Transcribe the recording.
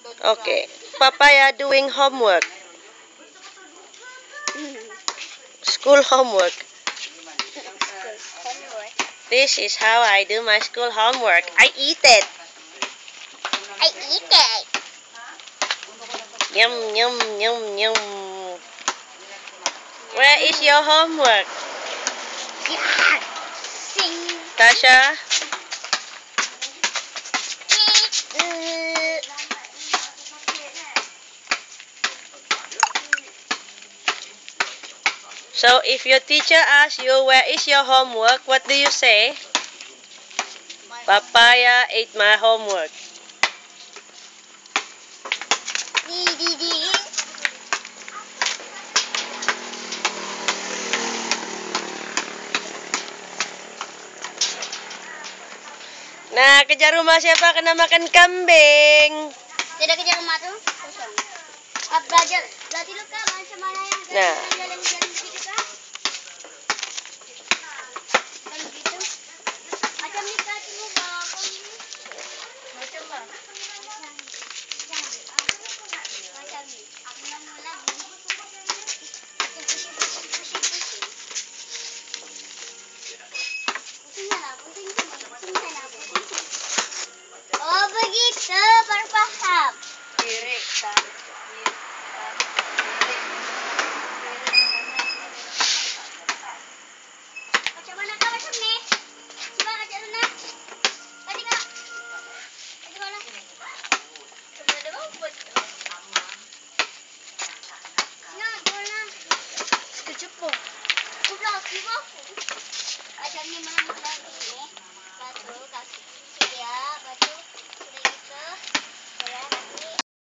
Okay. Papaya doing homework. School homework. This is how I do my school homework. I eat it. I eat it. Yum, yum, yum, yum. Where is your homework? Sing. Tasha? So if your teacher asks you where is your homework, what do you say? Papaya ate my homework. Nah, kejar rumah siapa kena makan kambing? Tidak kejar rumah tuh kosong. Belajar berarti lu kan macam mana yang Nah. jalan gitu kan? Kan gitu. Macam ni kan